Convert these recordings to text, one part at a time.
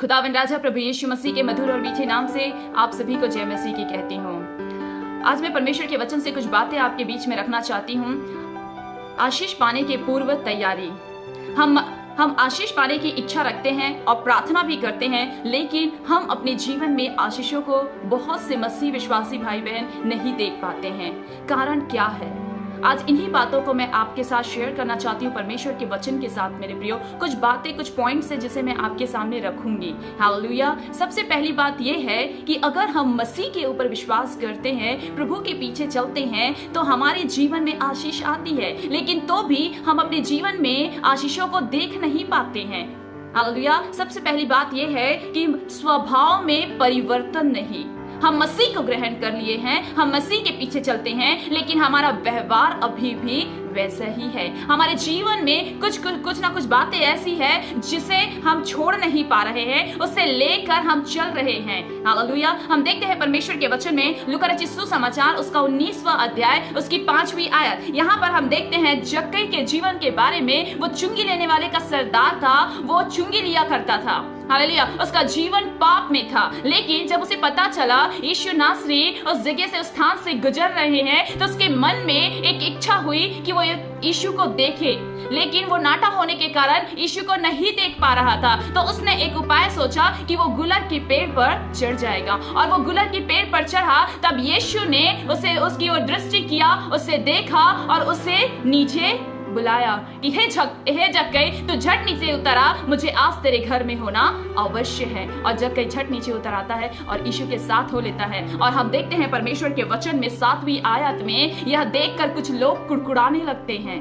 खुदावंद राजा प्रभु यीशु मसीह के मधुर और मीठे नाम से आप सभी को जय मसीह की कहती हूँ। आज मैं परमेश्वर के वचन से कुछ बातें आपके बीच में रखना चाहती हूँ। आशीष पाने के पूर्व तैयारी। हम आशीष पाने की इच्छा रखते हैं और प्रार्थना भी करते हैं, लेकिन हम अपने जीवन में आशीषों को बहुत से मसीह विश्वासी भाई बहन नहीं देख पाते हैं। कारण क्या है? आज इन्हीं बातों को मैं आपके साथ शेयर करना चाहती हूँ परमेश्वर के वचन के साथ मेरे प्रियो। कुछ बातें, कुछ पॉइंट्स है जिसे मैं आपके सामने रखूंगी। हालेलुया। सबसे पहली बात यह है कि अगर हम मसीह के ऊपर विश्वास करते हैं, प्रभु के पीछे चलते हैं, तो हमारे जीवन में आशीष आती है, लेकिन तो भी हम अपने जीवन में आशीषों को देख नहीं पाते हैं। हालेलुया। सबसे पहली बात यह है कि स्वभाव में परिवर्तन नहीं। हम मसीह को ग्रहण कर लिए हैं, हम मसीह के पीछे चलते हैं, लेकिन हमारा व्यवहार अभी भी वैसा ही है। हमारे जीवन में कुछ ना कुछ बातें ऐसी है जिसे हम छोड़ नहीं पा रहे हैं, उसे लेकर हम चल रहे हैं। हालेलुया। हम देखते हैं परमेश्वर के वचन में लूका रचित सुसमाचार उसका 19वां अध्याय उसकी 5वीं आयत। यहाँ पर हम देखते हैं जक्कई के जीवन के बारे में। वो चुंगी लेने वाले का सरदार था, वो चुंगी लिया करता था। हालेलुया। उसका जीवन पाप में था, लेकिन जब उसे पता चला यीशु नासरी उस जगह से, उस स्थान से गुजर रहे हैं, तो उसके मन में एक इच्छा हुई कि वो यीशु को देखे, लेकिन वो नाटा होने के कारण यीशु को नहीं देख पा रहा था। तो उसने एक उपाय सोचा कि वो गुलर के पेड़ पर चढ़ जाएगा, और वो गुलर के पेड़ पर चढ़ा। तब यीशु ने उसे उसकी ओर दृष्टि किया, उसे देखा और उसे नीचे बुलाया कि हे जक्कई, तू झट नीचे उतरा, मुझे आज तेरे घर में होना अवश्य है। और जक्कई झट नीचे उतर आता है और यीशु के साथ हो लेता है। और हम देखते हैं परमेश्वर के वचन में 7वीं आयत में यह देखकर कुछ लोग कुड़कुड़ाने लगते हैं।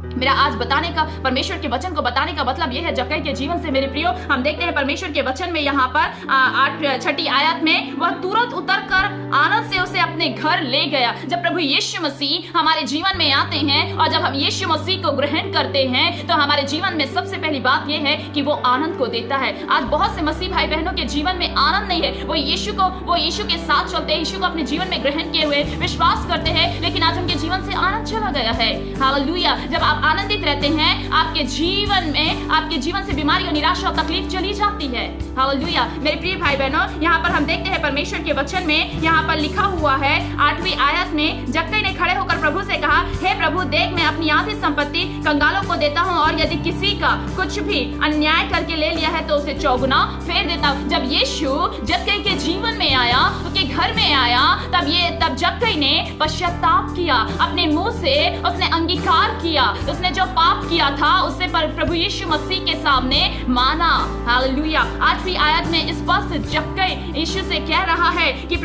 मेरा आज बताने का, परमेश्वर के वचन को बताने का मतलब यह है जक्कई के जीवन से मेरे प्रियो। हम देखते हैं परमेश्वर के वचन में यहाँ पर 6ठी आयत में, वह तुरंत उतरकर आनंद से उसे अपने घर ले गया। जब प्रभु यीशु मसीह हमारे जीवन में आते हैं और जब हम यीशु मसीह को ग्रहण करते हैं, तो हमारे जीवन में सबसे पहली बात यह है कि वो आनंद को देता है। आज बहुत से मसीह भाई बहनों के जीवन में आनंद नहीं है। वो यीशु के साथ चलते हैं, यीशु को अपने जीवन में ग्रहण किए हुए विश्वास करते हैं, लेकिन आज उनके जीवन से आनंद चला गया है। हालेलुया। जब आप आनंदित रहते हैं, आपके जीवन से बीमारी और निराशा और तकलीफ चली जाती है। हालेलुया। मेरे प्रिय भाई बहनों, यहाँ पर हम देखते हैं परमेश्वर के वचन में, यहाँ पर लिखा हुआ है 8वीं आयत में, जक्कई ने खड़े होकर प्रभु से कहा, हे प्रभु, देख मैं अपनी आधी संपत्ति कंगालों को देता हूँ, और यदि किसी का कुछ भी अन्याय करके ले लिया है तो उसे चौगुना फेर देता हूँ। जब यीशु जक्कई के जीवन में आया, उसके घर में आया, तब जक्कई ने पश्चाताप किया। अपने मुंह से उसने अंगीकार किया, उसने जो पाप किया था उससे प्रभु यीशु मसीह के सामने माना। हालेलुया। 8वीं आयत में स्पष्ट जक्कई यीशु से कह रहा है कि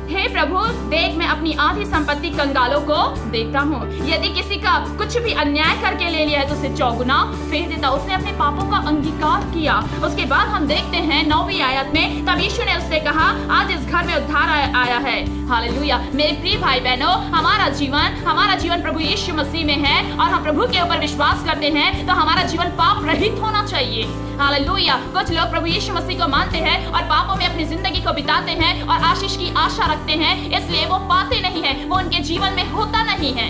हे प्रभु, देख मैं अपनी आधी संपत्ति कंगालों को देता हूँ, यदि किसी का कुछ भी अन्याय करके ले लिया है तो उसे चौगुना फेर देता। उसने अपने पापों का अंगीकार किया। उसके बाद हम देखते हैं 9वीं आयत में, तब यीशु ने उससे कहा, आज इस घर में उद्धार आया है। हालेलुया। मेरे प्रिय भाई बहनों, हमारा जीवन प्रभु यीशु मसीह में है, और हम प्रभु के ऊपर विश्वास करते हैं, तो हमारा जीवन पाप रहित होना चाहिए। हालेलुया। कुछ लोग प्रभु यीशु मसीह को मानते हैं और पापों में अपनी जिंदगी को बिताते हैं और आशीष की आशा रखते हैं, इसलिए वो पाते नहीं है, वो उनके जीवन में होता नहीं है।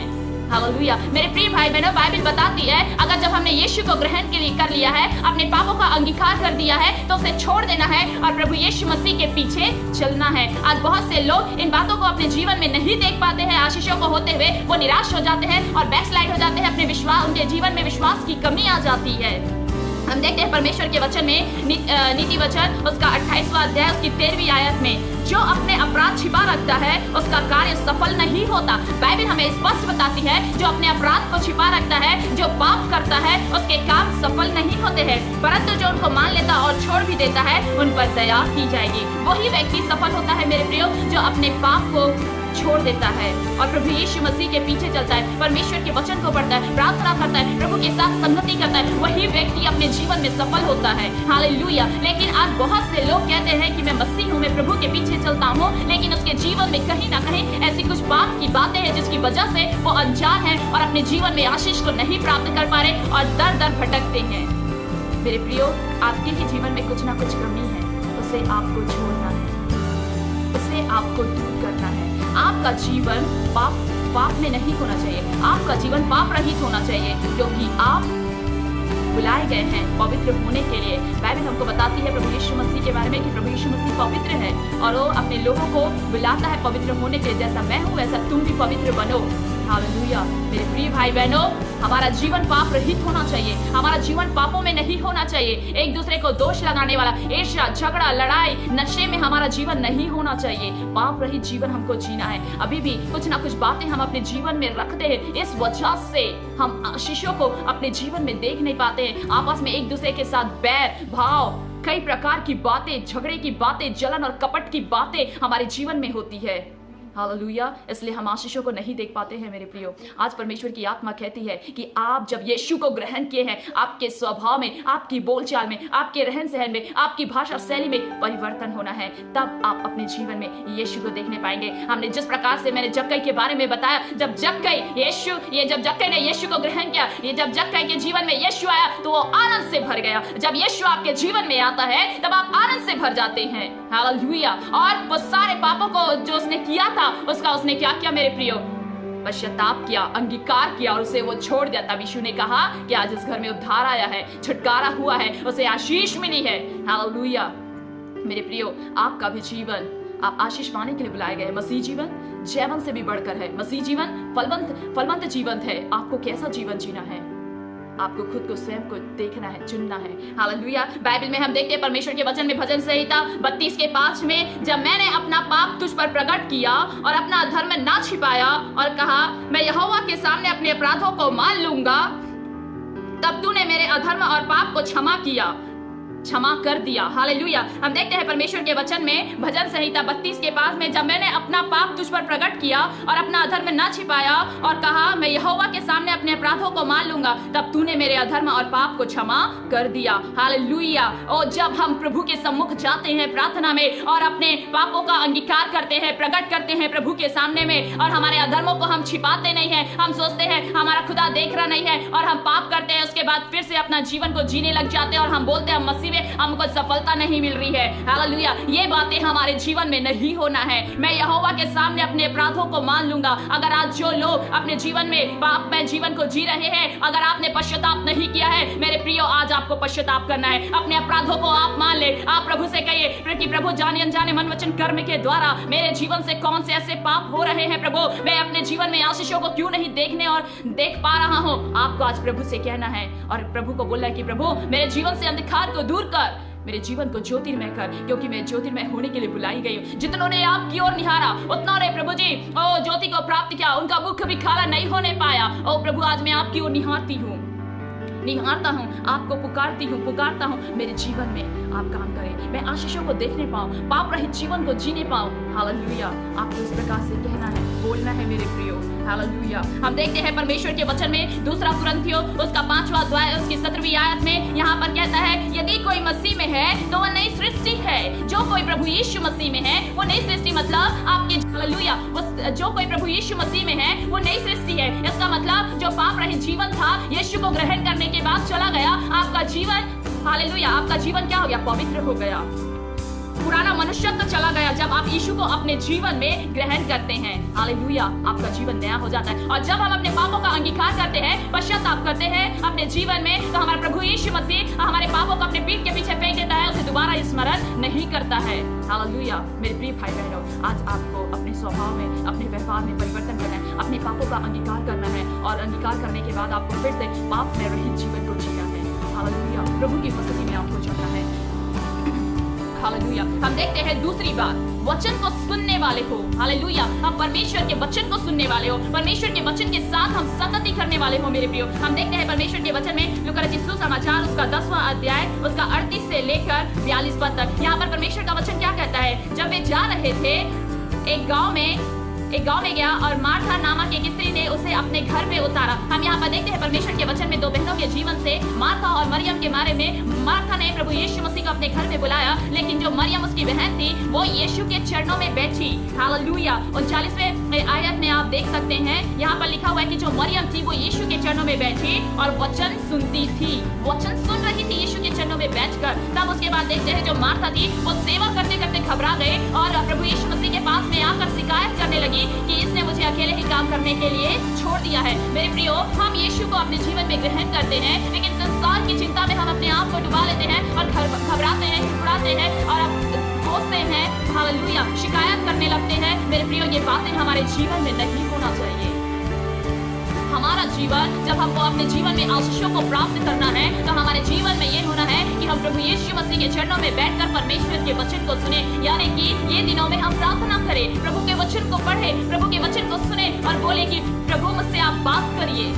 हालेलुया। मेरे प्रिय भाई बहनों, बाइबल बताती है, अगर जब हमने यीशु को ग्रहण कर लिया है, अपने पापों का अंगीकार कर दिया है, तो उसे छोड़ देना है और प्रभु यीशु मसीह के पीछे चलना है। आज बहुत से लोग इन बातों को अपने जीवन में नहीं देख पाते हैं। आशीषों को होते हुए वो निराश हो जाते हैं और बैकस्लाइड हो जाते हैं। उनके जीवन में विश्वास की कमी आ जाती है। हम देखते हैं परमेश्वर के वचन में नीति वचन उसका 28वां अध्याय उसकी 13वीं आयत में, जो अपने अपराध छिपा रखता है उसका कार्य सफल नहीं होता। बाइबल हमें स्पष्ट बताती है, जो अपने अपराध को छिपा रखता है, जो पाप करता है, उसके काम सफल नहीं होते हैं, परंतु जो उनको मान लेता और छोड़ भी देता है, उन पर दया की जाएगी। वही व्यक्ति सफल होता है मेरे प्रियो, जो अपने पाप को छोड़ देता है और प्रभु यीशु मसीह के पीछे चलता है, परमेश्वर के वचन को पढ़ता है, प्रार्थना करता है, प्रभु के साथ संगति करता है। वही व्यक्ति अपने जीवन में सफल होता है। हालेलुया। लेकिन आज बहुत से लोग कहते हैं कि मैं मसीह हूँ, मैं प्रभु के पीछे चलता हूँ, लेकिन उसके जीवन में कहीं ना कहीं ऐसी कुछ पाप की बातें हैं जिसकी वजह से वो अनजान है और अपने जीवन में आशीष को नहीं प्राप्त कर पा रहे और दर दर भटकते हैं। मेरे प्रियो, आपके ही जीवन में कुछ ना कुछ कमी है, उसे आपको छोड़ना है, उसे आपको दूर करना है। आपका जीवन पाप में नहीं होना चाहिए, आपका जीवन पाप रहित होना चाहिए, क्योंकि आप बुलाए गए हैं पवित्र होने के लिए। बाइबल हमको बताती है प्रभु यीशु मसीह के बारे में कि प्रभु यीशु मसीह पवित्र है और वो अपने लोगों को बुलाता है पवित्र होने के लिए। जैसा मैं हूँ वैसा तुम भी पवित्र बनो। हालेलुया। मेरे प्रिय भाई बहनों, हमारा जीवन पाप रहित होना चाहिए। हमारा जीवन पापों में नहीं होना चाहिए। एक दूसरे को दोष लगाने वाला, ईर्ष्या, झगड़ा, लड़ाई, नशे में हमारा जीवन नहीं होना चाहिए। पाप रहित जीवन हमको जीना है। अभी भी कुछ ना कुछ बातें हम अपने जीवन में रखते हैं, इस वजह से हम आशीषों को अपने जीवन में देख नहीं पाते हैं। आपस में एक दूसरे के साथ बैर भाव, कई प्रकार की बातें, झगड़े की बातें, जलन और कपट की बातें हमारे जीवन में होती है। हालेलुया। इसलिए हम आशीषों को नहीं देख पाते हैं मेरे प्रियो। आज परमेश्वर की आत्मा कहती है कि आप जब यीशु को ग्रहण किए हैं, आपके स्वभाव में, आपकी बोलचाल में, आपके रहन सहन में, आपकी भाषा शैली में परिवर्तन होना है, तब आप अपने जीवन में यीशु को देखने पाएंगे। हमने जिस प्रकार से मैंने जक्कई के बारे में बताया, जब जक्कई ने यीशु को ग्रहण किया, जब जक्कई के जीवन में यीशु आया तो वो आनंद से भर गया। जब यीशु आपके जीवन में आता है तब आप आनंद से भर जाते हैं। हालेलुया। और वो सारे पापों को जो उसने किया था उसका उसने क्या किया मेरे प्रियो? पश्चाताप किया, अंगीकार किया और उसे वो छोड़ दिया। तब यीशु ने कहा कि आज इस घर में उद्धार आया है, छुटकारा हुआ है, उसे आशीष मिली है। हालेलुया। मेरे प्रियो, आपका भी जीवन आप आशीष पाने के लिए बुलाए गए। मसीह जीवन जैवन से भी बढ़कर है। मसीह जीवन फलवंत जीवन है। आपको कैसा जीवन जीना है? आपको खुद को स्वयं को देखना है, चुनना है। हालेलुया। बाइबल में हम देखते हैं परमेश्वर के वचन में भजन संहिता 32:5 में, जब मैंने अपना पाप तुझ पर प्रकट किया और अपना अधर्म ना छिपाया और कहा मैं यहोवा के सामने अपने अपराधों को मान लूंगा, तब तूने मेरे अधर्म और पाप को क्षमा कर दिया। हालेलुया। हम देखते हैं परमेश्वर के वचन में भजन संहिता 32:5 में, जब मैंने अपना पाप तुझ पर प्रकट किया और अपना अधर्म ना छिपाया और कहा मैं यहोवा के सामने अपने अपराधों को मान लूंगा, तब तूने मेरे अधर्म और पाप को क्षमा कर दिया। हालेलुया। और जब हम प्रभु के सम्मुख जाते हैं प्रार्थना में और अपने पापों का अंगीकार करते हैं, प्रकट करते हैं प्रभु के सामने में, और हमारे अधर्मों को हम छिपाते नहीं है, हम सोचते हैं हमारा खुदा देख रहा नहीं है और हम पाप करते हैं, उसके बाद फिर से अपना जीवन को जीने लग जाते हैं और हम बोलते हैं मसीह में हमको सफलता नहीं मिल रही है। हालेलुया। ये बातें हमारे जीवन में नहीं होना है। मैं यहोवा के सामने अपने अपराधों को मान लूंगा। अगर आज जो लोग अपने जीवन में पाप में जीवन को जी रहे हैं, अगर आपने पश्चाताप नहीं किया है मेरे प्रियो, आज आपको पश्चाताप करना है। अपने अपराधों को आप मान ले। आप प्रभु से कहिए कि प्रभु जाने अनजाने मन वचन कर्म के द्वारा मेरे जीवन से कौन से ऐसे पाप हो रहे हैं प्रभु, मैं अपने जीवन में आशीषों को क्यों नहीं देखने और देख पा रहा हूँ। आपको आज प्रभु से कहना है और प्रभु को बोलना है कि प्रभु मेरे जीवन से अंधकार को दूर कर, मेरे जीवन को ज्योतिर्मय कर, क्योंकि मैं ज्योतिर्मय होने के लिए बुलाई गई हूँ। जितनों ने आपकी ओर निहारा उतना ने प्रभु जी ज्योति को प्राप्त किया, उनका मुख भी काला नहीं होने पाया। ओ प्रभु, आज मैं आपकी ओर निहारता हूँ, आपको पुकारता हूँ, मेरे जीवन में आप काम करें, मैं आशीषों को देखने पाऊँ, पाप रहित जीवन को जीने पाऊँ। हालेलुया। आपको इस प्रकार से कहना है, बोलना है मेरे प्रियो। हालेलुया। हम देखते हैं परमेश्वर के वचन में 2 कुरिन्थियों उसका 5वां अध्याय उसकी 17वीं आयत में यहाँ पर कहता है, यदि कोई मसीह में है तो वह नई सृष्टि है। जो कोई प्रभु यीशु मसीह में है वो नई सृष्टि, मतलब आपके हालेलुया, जो कोई प्रभु यीशु मसीह में है वो नई सृष्टि है। इसका मतलब जो पाप रहित जीवन था यीशु को ग्रहण करने के बाद चला गया, आपका जीवन हालेलुया, आपका जीवन क्या हो गया? पवित्र हो गया। पुराना मनुष्यत्व चला गया जब आप यीशु को अपने जीवन में ग्रहण करते हैं। हालेलुया। आपका जीवन नया हो जाता है। और जब हम अपने पापों का अंगीकार करते हैं, पश्चाताप करते हैं अपने जीवन में, तो हमारा प्रभु यीशु मसीह हमारे पापों को अपने पीठ के पीछे फेंक देता है, उसे दोबारा स्मरण नहीं करता है। हालेलुया। मेरे प्रिय भाई बहनों, आज आपको अपने स्वभाव में, अपने व्यवहार में परिवर्तन करना है, अपने पापों का अंगीकार करना है और अंगीकार करने के बाद आपको फिर से पाप में रहित जीवन को जीना है। हालेलुया। प्रभु की उपस्थिति में आपको चलना है। हालेलुया। हम देखते हैं दूसरी बात, वचन को सुनने वाले हो। हालेलुया। हम परमेश्वर के वचन को सुनने वाले हो, परमेश्वर के वचन के साथ हम संगति करने वाले हो मेरे प्रियो। हम देखते हैं परमेश्वर के वचन में लूका रचित सुसमाचार उसका 10वां अध्याय उसका 38 से लेकर 42 पद तक। यहाँ पर परमेश्वर का वचन क्या कहता है? जब वे जा रहे थे एक गांव में गया और मार्था नामक एक स्त्री ने उसे अपने घर में उतारा। हम यहाँ पर देखते हैं परमेश्वर के वचन में 2 बहनों के जीवन से मार्था और मरियम के बारे में। मार्था ने प्रभु यीशु मसीह को अपने घर में बुलाया, लेकिन जो मरियम उसकी बहन थी वो यीशु के चरणों में बैठी। हालेलुया। 39वें आयत में आप देख सकते हैं, यहाँ पर लिखा हुआ है कि जो मरियम थी वो यीशु के चरणों में बैठी और वचन सुनती थी, वचन सुन रही थी यीशु के चरणों में बैठकर। तब उसके बाद देखते हैं जो मार्था थी वो सेवा करते करते घबरा गए और प्रभु यीशु मसीह के पास में आकर शिकायत करने लगी कि इसने मुझे अकेले ही काम करने के लिए छोड़ दिया है। मेरे प्रियो, हम यीशु को अपने जीवन में ग्रहण करते हैं, लेकिन संसार की चिंता में हम अपने आप को डुबा लेते हैं और घबराते हैं, घबराते हैं और सोचते हैं, हालेलुया, शिकायत करने लगते हैं। मेरे प्रियो, ये बातें हमारे जीवन में नहीं होना चाहिए। हमारा जीवन, जब हमको अपने जीवन में आशीषों को प्राप्त करना है, तो हमारे जीवन में ये होना है कि हम प्रभु यीशु मसीह के चरणों में बैठकर परमेश्वर के वचन को सुने, यानी कि ये दिनों में हम प्रार्थना करें, प्रभु के वचन को पढ़े, प्रभु के वचन को सुने और बोले कि प्रभु मुझसे आप बात करिए,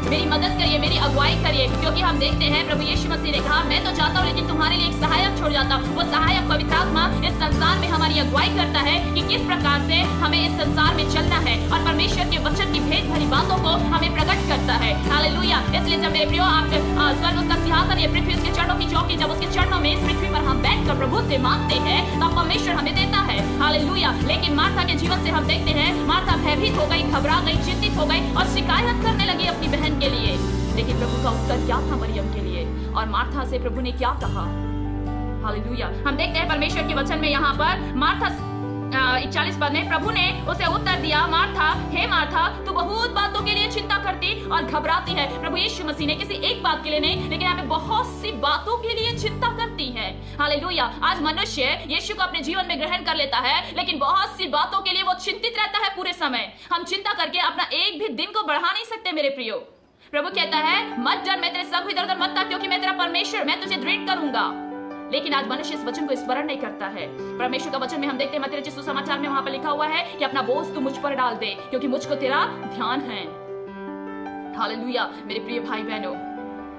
मेरी मदद करिए, मेरी अगुवाई करिए। क्योंकि हम देखते हैं प्रभु यीशु मसीह ने कहा, मैं तो जाता हूँ लेकिन तुम्हारे लिए एक सहायक छोड़ जाता हूँ। वो सहायक पवित्र आत्मा इस संसार में हमारी अगुवाई करता है कि किस प्रकार से हमें इस संसार में चलना है और परमेश्वर के वचन की भेद भरी बातों को हमें प्रकट करता है। हालेलुया। इसलिए जब मेरे प्रियो आप स्वर्ग उसका सिंहासन, ये पृथ्वी उसके चरणों की चौकी, जब उसके चरणों में इस पृथ्वी पर हम बैठकर प्रभु से मांगते हैं तब परमेश्वर हमें देता है। हालेलुया। लेकिन मार्था के जीवन से हम देखते हैं, मार्था भयभीत हो गई, घबरा गई, चिंतित हो गई और शिकायत करने लगी अपनी बहन के लिए। लेकिन प्रभु का उत्तर क्या था मरियम के लिए, और मार्था से प्रभु ने क्या कहा? हालेलुया। हम देखते हैं परमेश्वर के वचन में यहाँ पर मार्था 41 पद में प्रभु ने उसे उत्तर दिया, मार्था, हे मार्था, तू बहुत बातों के लिए चिंता करती और घबराती है। प्रभु यीशु मसीह ने किसी एक बात के लिए नहीं, लेकिन यहाँ पे बहुत सी बातों के लिए चिंता करती है। हालेलुया। आज मनुष्य यीशु को अपने जीवन में ग्रहण कर लेता है, लेकिन बहुत सी बातों के लिए वो चिंतित रहता है पूरे समय। हम चिंता करके अपना एक भी दिन को बढ़ा नहीं सकते मेरे प्रियो। प्रभु कहता है, मत डर, मैं तेरे संग इधर उधर मत था, क्योंकि मैं तेरा परमेश्वर, मैं तुझे दृढ़ करूंगा। लेकिन आज मनुष्य इस वचन को स्मरण नहीं करता है। परमेश्वर का वचन में हम देखते हैं मत्ती रचित सुसमाचार में वहां पर लिखा हुआ है कि अपना बोझ तू मुझ पर डाल दे, क्योंकि मुझको तेरा ध्यान है। हालेलुया। मेरे प्रिय भाई बहनों,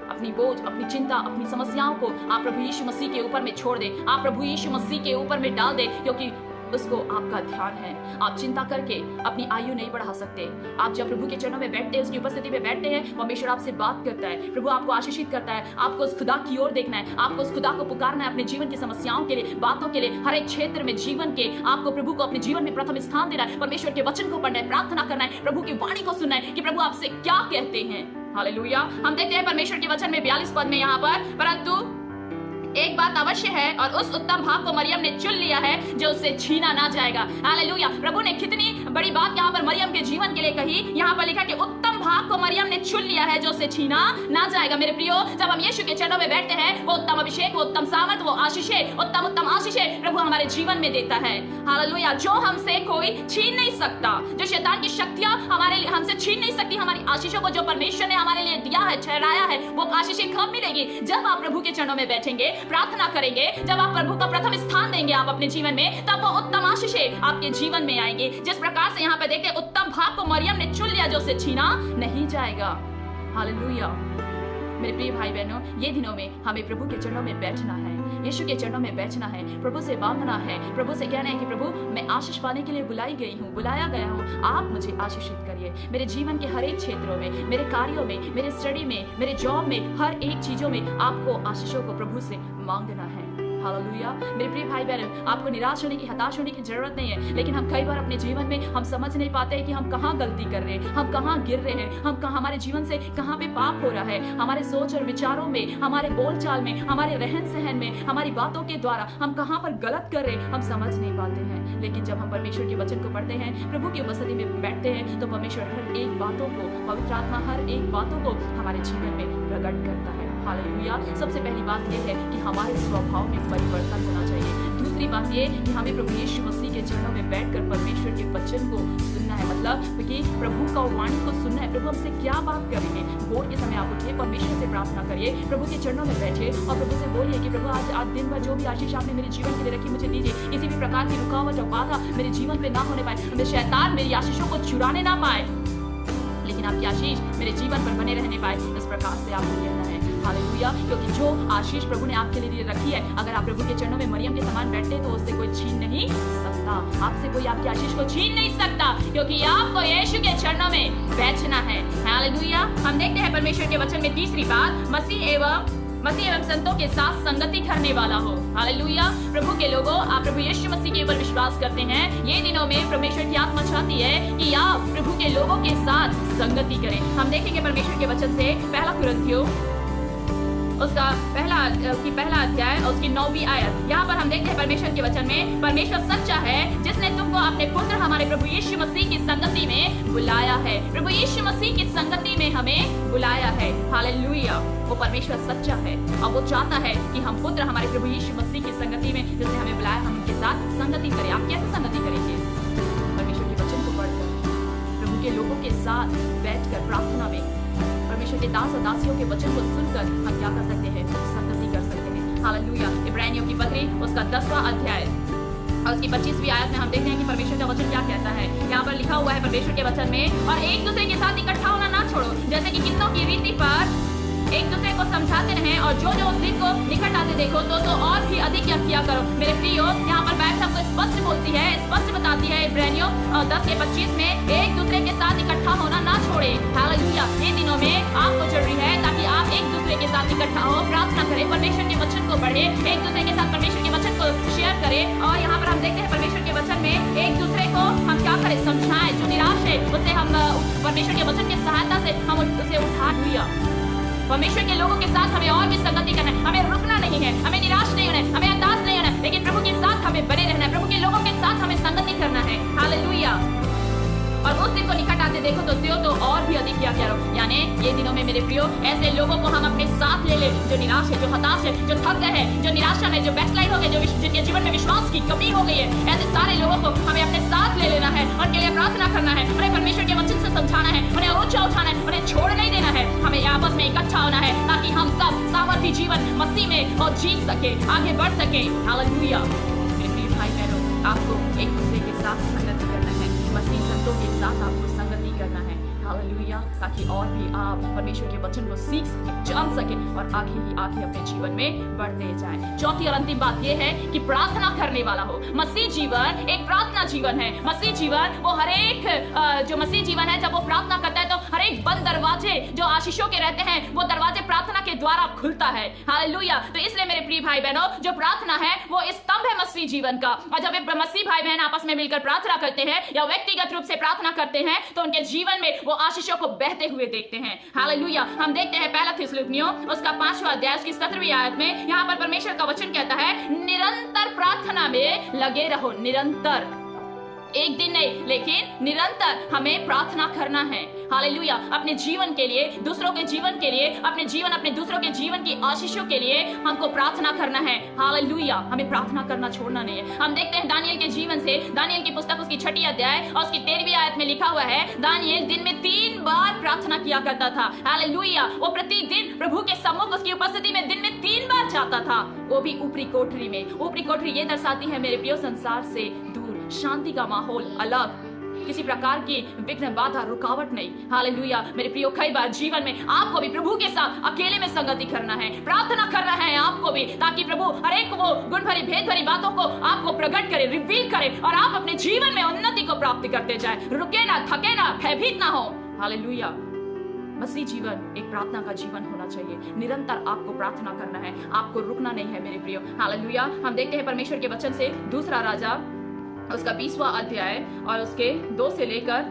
अपनी बोझ, अपनी चिंता, अपनी समस्याओं को आप प्रभु यीशु मसीह के ऊपर में छोड़ दे, आप प्रभु यीशु मसीह के ऊपर में डाल दे, क्योंकि उसको आपका ध्यान है। आप चिंता करके अपनी आयु नहीं बढ़ा सकते। आप जब प्रभु के चरणों में बैठते हैं, उसकी उपस्थिति में बैठते हैं, परमेश्वर आपसे बात करता है, प्रभु आपको आशीषित करता है। आपको उस खुदा की ओर देखना है, आपको उस खुदा को पुकारना है अपने जीवन की समस्याओं के लिए, बातों के लिए, हर एक क्षेत्र में जीवन के आपको प्रभु को अपने जीवन में प्रथम स्थान देना है। परमेश्वर के वचन को पढ़ना है, प्रार्थना करना है, प्रभु की वाणी को सुनना है कि प्रभु आपसे क्या कहते हैं। हालेलुया। हम देखते हैं परमेश्वर के वचन में 42 पद में यहाँ पर, परंतु एक बात अवश्य है और उस उत्तम भाग को मरियम ने चुन लिया है जो उससे छीना ना जाएगा। हालेलुया। प्रभु ने कितनी बड़ी बात यहाँ पर मरियम के जीवन के लिए कही। यहाँ पर लिखा कि उत्तम भाग को मरियम ने चुन लिया है जो उससे छीना ना जाएगा। मेरे प्रियो, जब हम यीशु के चरणों में बैठते हैं, वो उत्तम अभिषेक, वो उत्तम सामर्थ, वो आशीषें, उत्तम आशीषें प्रभु हमारे जीवन में देता है। हालेलुया। जो हमसे कोई छीन नहीं सकता, जो शैतान की शक्तियां हमारे लिए हमसे छीन नहीं सकती हमारी आशीषों को, जो परमेश्वर ने हमारे लिए दिया है, ठहराया है, वो आशीषें कब मिलेगी? जब आप प्रभु के चरणों में बैठेंगे, प्रार्थना करेंगे, जब आप प्रभु का प्रथम स्थान देंगे आप अपने जीवन में, तब वो उत्तम आशीषें आपके जीवन में आएंगे। जिस प्रकार से यहाँ पे देखते हैं, उत्तम भाग को मरियम ने चुन लिया जो उसे छीना नहीं जाएगा। हालेलुया। मेरे प्रिय भाई बहनों, ये दिनों में हमें प्रभु के चरणों में बैठना है, यीशु के चरणों में बैठना है, प्रभु से मांगना है, प्रभु से कहना है कि प्रभु, मैं आशीष पाने के लिए बुलाई गई हूँ, बुलाया गया हूँ, आप मुझे आशीषित करिए। मेरे जीवन के हर एक क्षेत्रों में, मेरे कार्यों में, मेरे स्टडी में, मेरे जॉब में, हर एक चीजों में आपको आशीषों को प्रभु से मांगना है। हालेलुया। मेरे प्रिय भाई बहन, आपको निराश होने की, हताश होने की जरूरत नहीं है, लेकिन हम कई बार अपने जीवन में हम समझ नहीं पाते हैं कि हम कहाँ गलती कर रहे हैं, हम कहाँ गिर रहे हैं, हम कहाँ, हमारे जीवन से कहाँ पे पाप हो रहा है, हमारे सोच और विचारों में, हमारे बोलचाल में, हमारे रहन सहन में, हमारी बातों के द्वारा हम कहाँ पर गलत कर रहे हैं, हम समझ नहीं पाते हैं। लेकिन जब हम परमेश्वर के वचन को पढ़ते हैं, प्रभु की उपस्थिति में बैठते हैं, तो परमेश्वर हर एक बातों को, पवित्र आत्मा हर एक बातों को हमारे जीवन में प्रकट करता है। हालेलुया। सबसे पहली बात यह है कि हमारे स्वभाव में परिवर्तन होना चाहिए। दूसरी बात यह कि हमें प्रभु यीशु मसीह के चरणों में बैठकर परमेश्वर के वचन को सुनना है, मतलब कि प्रभु का वाणी को सुनना है। प्रभु हमसे क्या बात करेंगे? भोर के समय आप उठिए, परमेश्वर से प्रार्थना करिए, प्रभु के चरणों में बैठिए और प्रभु से बोलिए कि प्रभु आज दिन भर जो भी आशीष आपने मेरे जीवन के लिए रखी मुझे दीजिए। किसी भी प्रकार की रुकावट और बाधा मेरे जीवन पे ना होने पाए, हमें शैतान मेरी आशीषों को चुराने ना पाए, लेकिन आपकी आशीष मेरे जीवन पर बने रहने पाए। इस प्रकार से आपको कहना है। हालेलुया। क्योंकि जो आशीष प्रभु ने आपके लिए रखी है, अगर आप प्रभु के चरणों में मरियम के समान बैठते हैं, तो उससे कोई छीन नहीं सकता। आपसे कोई आपकी आशीष को छीन नहीं सकता, क्योंकि आपको यीशु के चरणों में बैठना है। हालेलुया। हम देखते हैं परमेश्वर के वचन में तीसरी बात, मसीह एवं संतों के साथ संगति करने वाला हो। हालेलुया। प्रभु के लोगों, आप प्रभु यीशु मसीह के ऊपर विश्वास करते हैं, ये दिनों में परमेश्वर की आत्मा चाहती है कि आप प्रभु के लोगों के साथ संगति करें। हम देखेंगे परमेश्वर के वचन से 1 कुरिन्थियों उसका पहला अध्याय और उसकी 9वीं आयत। यहाँ पर हम देखते हैं परमेश्वर के वचन में, परमेश्वर सच्चा है जिसने तुमको अपने पुत्र हमारे प्रभु यीशु मसीह की संगति में बुलाया है। प्रभु यीशु मसीह की संगति में हमें बुलाया है। हालेलुया। वो परमेश्वर सच्चा है और वो चाहता है कि हम पुत्र हमारे प्रभु यीशु मसीह की संगति में, जिसने हमें बुलाया, हम उनके साथ संगति करें। आप कैसे संगति करेंगे? परमेश्वर के वचन को पढ़कर, प्रभु के लोगों के साथ बैठकर प्रार्थना में, परमेश्वर के दास और दासियों के वचन को सुनकर हम क्या कर सकते हैं? संगति कर सकते हैं। हालेलुया। इब्रानियों की पत्री उसका 10वां अध्याय और उसकी 25वीं आयत में हम देखते हैं कि परमेश्वर का वचन क्या कहता है। यहाँ पर लिखा हुआ है परमेश्वर के वचन में, और एक दूसरे के साथ इकट्ठा होना ना छोड़ो, जैसे कि कितनों की रीति पर एक दूसरे को समझाते रहें, और जो उस दिन को निकट आते देखो तो और भी अधिक यह किया करो। मेरे प्रियो, यहाँ पर बाइबल हमको स्पष्ट बोलती है, स्पष्ट बताती है इब्रानियों 10:25 में, एक दूसरे के साथ इकट्ठा होना ना छोड़े। हालेलुया। ये दिनों में आपको जरूरी है ताकि आप एक दूसरे के साथ इकट्ठा हो, प्रार्थना करें, परमेश्वर के वचन को पढ़े, एक दूसरे के साथ परमेश्वर के वचन को शेयर करें। और यहाँ पर हम देखते हैं परमेश्वर के वचन में एक दूसरे को हम क्या करें? समझाएं। जो निराश है उसे हम परमेश्वर के वचन की सहायता से हम उसे उठा लिया। परमेश्वर के लोगों के साथ हमें और भी संगति करना है, हमें रुकना नहीं है, हमें निराश नहीं होना है, हमें हताश नहीं होना है, लेकिन प्रभु के साथ हमें बने रहना है, प्रभु के लोगों के साथ हमें संगति करना है। हालेलुया। और उस दिन को निकट आते देखो तो और भी अधिक क्या करो। यानी ये दिनों में मेरे प्रियो, ऐसे लोगों को हम अपने साथ ले ले जो निराश है, जो हताश है, जो थक गए हैं, जो निराशा में, जो बैकस्लाइड हो गए, जो जिनके जीवन में विश्वास की कमी हो गई है, ऐसे सारे लोगों को हमें अपने साथ ले लेना है, उनके लिए प्रार्थना करना है, उन्हें परमेश्वर के वचन से समझाना है, उन्हें ऊंचा उठाना है, उन्हें छोड़ नहीं देना है। हमें आपस में इकट्ठा होना है ताकि हम सब सामर्थी जीवन मसीह में और जी सके, आगे बढ़ सके। हालेलुया। मेरे प्रिय भाई बहनों, आपको एक दूसरे के साथ संगति करना है, मसीह संतों के साथ आपको संगति करना है। हालेलुया। ताकि और भी आप परमेश्वर के वचन को सीख सके, जान सके और आगे ही आगे अपने जीवन में बढ़ते जाएं। चौथी और अंतिम बात यह है कि प्रार्थना करने वाला हो। मसीह जीवन एक प्रार्थना जीवन है। मसीह जीवन वो हर एक जो मसीह जीवन है, जब वो प्रार्थना करता है तो हर एक बंद दरवाजे जो आशीषों के रहते हैं, वो दरवाजे प्रार्थना के द्वारा खुलता है। हालेलुया। तो इसलिए मेरे प्रिय भाई बहनों, जो प्रार्थना है वो स्तंभ है मसीह जीवन का। और जब मसीह भाई बहन आपस में मिलकर प्रार्थना करते हैं या व्यक्तिगत रूप से प्रार्थना करते हैं तो उनके जीवन में वो आशीषों को बहते हुए देखते हैं। हालेलुया। हम देखते हैं पहला थिस्सलुनीकियों उसका 5वां अध्याय उसकी 17वीं आयत में, यहाँ पर परमेश्वर का वचन कहता है, निरंतर प्रार्थना में लगे रहो। निरंतर, एक दिन नहीं लेकिन निरंतर हमें प्रार्थना करना है। हालेलुया। अपने जीवन के लिए, दूसरों के जीवन के लिए, अपने दूसरों के जीवन की आशीषों के लिए हमको प्रार्थना करना है। हालेलुया। हमें प्रार्थना करना छोड़ना नहीं है। हम देखते हैं दानियेल के जीवन से, दानियेल की पुस्तक उसकी 6ठी अध्याय और उसकी 13वीं आयत में लिखा हुआ है, दानियेल दिन में 3 बार प्रार्थना किया करता था। हालेलुया। वो प्रतिदिन प्रभु के सम्मुख उसकी उपस्थिति में दिन में 3 बार जाता था, वो भी ऊपरी कोठरी में। ऊपरी कोठरी ये दर्शाती है मेरे प्रिय संसार से दूर, शांति का माहौल अलग, किसी प्रकार की विघ्न बाधा रुकावट नहीं। हालेलुया। मेरे प्रियो, कई बार जीवन में आपको भी प्रभु के साथ अकेले में संगति करना है, प्रार्थना करना है आपको भी, ताकि प्रभु हर एक वो गुण भरी भेद भरी बातों को आपको प्रकट करे, रिवील करे और आप अपने जीवन में उन्नति को प्राप्त करते जाए। रुके ना, थके ना, भयभीत ना हो। हालेलुया। मसीह जीवन एक प्रार्थना का जीवन होना चाहिए। निरंतर आपको प्रार्थना करना है, आपको रुकना नहीं है मेरे प्रियो। हालेलुया। हम देखते हैं परमेश्वर के वचन से दूसरा राजा उसका 20वां अध्याय और उसके 2 से लेकर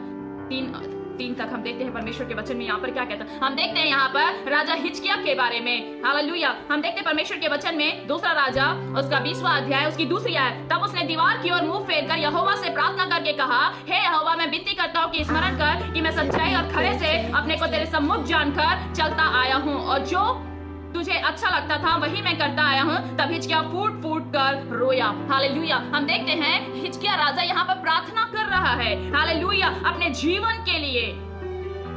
3 तक हम देखते हैं परमेश्वर के वचन में यहाँ पर क्या कहता है। हम देखते हैं यहाँ पर राजा हिजकिय्याह के बारे में। हालेलुया। हम देखते हैं परमेश्वर के वचन में दूसरा राजा उसका 20वां अध्याय उसकी 2री आयत, तब उसने दीवार की ओर मुंह फेरकर यहोवा से प्रार्थना करके कहा, हे यहोवा, मैं विनती करता हूँ कि स्मरण कर कि मैं सच्चाई और खरे से अपने को तेरे सम्मुख जानकर चलता आया हूँ, और जो तुझे अच्छा लगता था वही मैं करता आया हूँ। तब हिजकिय्याह फूट फूट कर रोया। हालेलुया। हम देखते हैं हिजकिय्याह राजा यहाँ पर प्रार्थना कर रहा है। हालेलुया। अपने जीवन के लिए,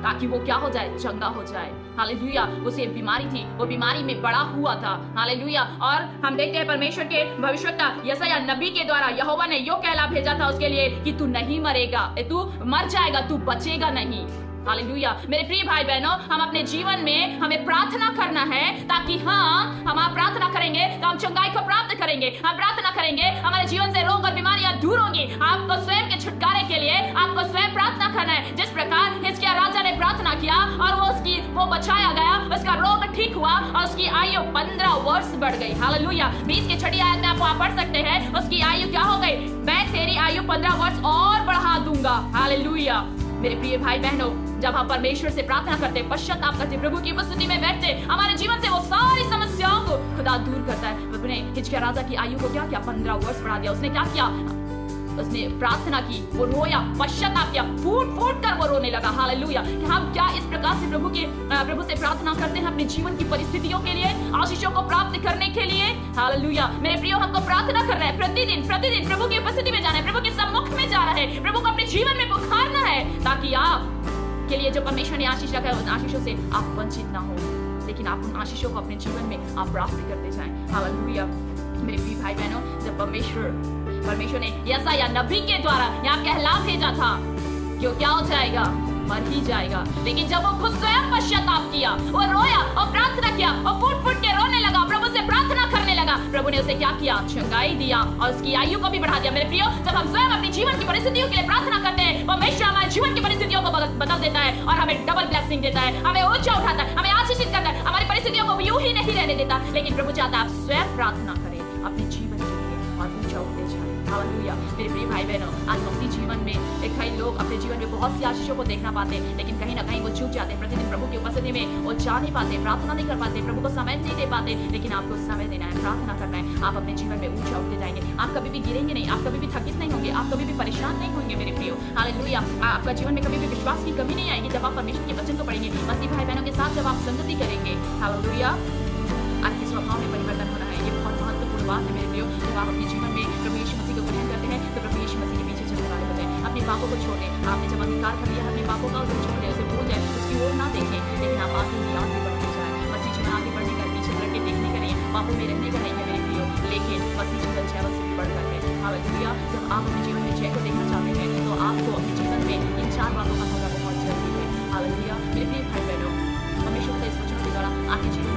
ताकि वो क्या हो जाए? चंगा हो जाए। हालेलुया। उसे बीमारी थी, वो बीमारी में बड़ा हुआ था। हालेलुया। और हम देखते हैं परमेश्वर के भविष्यवक्ता यशायाह नबी के द्वारा यहोवा ने यो कहला भेजा था उसके लिए कि तू नहीं मरेगा, तू मर जाएगा, तू बचेगा नहीं। हालेलुया। मेरे प्रिय भाई बहनों, हम अपने जीवन में हमें प्रार्थना करना है, ताकि हम प्रार्थना करेंगे तो हम चंगाई को प्राप्त करेंगे। हम प्रार्थना करेंगे, हमारे जीवन से रोग और बीमारियां दूर होंगी। आपको स्वयं के छुटकारे के लिए आपको स्वयं प्रार्थना करना है। जिस प्रकार हिजकिय्याह राजा ने प्रार्थना किया और वो बचाया गया, उसका रोग ठीक हुआ और उसकी आयु 15 वर्ष बढ़ गई। हालेलुया। 20 की 6ठी आयत में आप पढ़ सकते हैं, उसकी आयु क्या हो गई? मैं तेरी आयु 15 वर्ष और बढ़ा दूंगा। हालेलुया। मेरे प्रिय भाई बहनों, जब हम परमेश्वर से प्रार्थना करते, पश्चाताप करते, प्रभु की उपस्थिति में बैठते, हमारे जीवन से वो सारी समस्या हिजकिय्याह राजा की आयु को क्या किया? 15 वर्ष बढ़ा दिया। उसने क्या किया? उसने प्रार्थना की, वो रोया, पश्चाताप किया, फूट फूट कर वो रोने लगा। हालेलुया। कि हम क्या इस प्रकार से प्रभु से प्रार्थना करते हैं अपने जीवन की परिस्थितियों के लिए, आशीषों को प्राप्त करने के लिए? हालेलुया। मेरे प्रियो, हमको प्रार्थना करना है, प्रतिदिन प्रतिदिन प्रभु की उपस्थिति में जाना है, प्रभु के सम्मुख में जाना है, प्रभु को अपने जीवन में पुकारना है, ताकि आप के लिए जो परमेश्वर ने आशीष रखा है उन आशीषों से आप वंचित ना हो, लेकिन आप उन आशीषों को अपने जीवन में आप प्राप्त करते जाएं। हालेलुया। मेरे प्रिय भाई बहनों, जब परमेश्वर ने यशायाह नबी के द्वारा यहाँ कहला भेजा था कि वो क्या हो जाएगा? मर ही जाएगा, लेकिन जब वो खुद स्वयं पश्चाताप किया, वो रोया और प्रार्थना किया और फूट फूट के रोने लगा, प्रभु से प्रार्थना करने लगा, प्रभु ने उसे क्या किया? चंगाई दिया और उसकी आयु को भी बढ़ा दिया। मेरे प्रियो, जब हम स्वयं अपनी जीवन की परिस्थितियों के लिए प्रार्थना करते हैं, परमेश्वर हमारे जीवन की परिस्थितियों को बदल देता है और हमें डबल ब्लेसिंग देता है, हमें ऊंचा उठाता है, हमें आशीषित करता है, हमारी परिस्थितियों को यूं ही नहीं रहने देता। लेकिन प्रभु चाहता है आप स्वयं प्रार्थना करें अपने जीवन के लिए और ऊंचा उठते जाएं। हालेलुया। मेरे प्रिय भाई बहनों, आज मसीह जीवन में कई लोग अपने जीवन में बहुत सी आशीषों को देखना पाते हैं, लेकिन कहीं ना कहीं वो चूक जाते हैं। प्रतिदिन प्रभु की उपस्थिति में वो जा नहीं पाते, प्रार्थना नहीं कर पाते, प्रभु को समय नहीं दे पाते। लेकिन आपको समय देना है, प्रार्थना करना है, आप अपने जीवन में ऊंचा उठते जाएंगे। आप कभी भी गिरेंगे नहीं, आप कभी भी थकित नहीं होंगे, आप कभी भी परेशान नहीं होंगे। मेरे प्रियो, हालेलुया। आपका जीवन में कभी भी विश्वास की कमी नहीं आएगी जब आप परमेश्वर के वचन को पढ़ेंगे, मसीह भाई बहनों के साथ जब आप संगति करेंगे। हालेलुया। आपके स्वभाव में परिवर्तन होना है, ये बहुत महत्वपूर्ण बात है। मेरे प्रियो, जब आप अपने जीवन में प्रभु यीशु मसीह को ग्रहण करते हैं तो प्रभु यीशु मसीह के पीछे चलने वाले हो जाए। अपने पापों को छोड़ दें। आपने जब अंगीकार कर लिया अपने पापों का, उसे छोड़ दें, उसे भूल जाए, उसकी ओर ना देखें, लेकिन आप आगे बढ़ते जाए। मसीह जीवन आगे बढ़ने का, पीछे लड़ के देखने का नहीं है, पापों में रहने का नहीं है मेरे प्रियो, लेकिन मसीह जीवन जय से भी बढ़कर है। हालेलुया। जब आप अपने जीवन में जय को देखना चाहते हैं तो आपको अपने जीवन में इन 4 बातों का होना बहुत जरूरी है। हालेलुया। मेरे प्रिय भाई बहनों, परमेश्वर के इस वचन के द्वारा आपके जीवन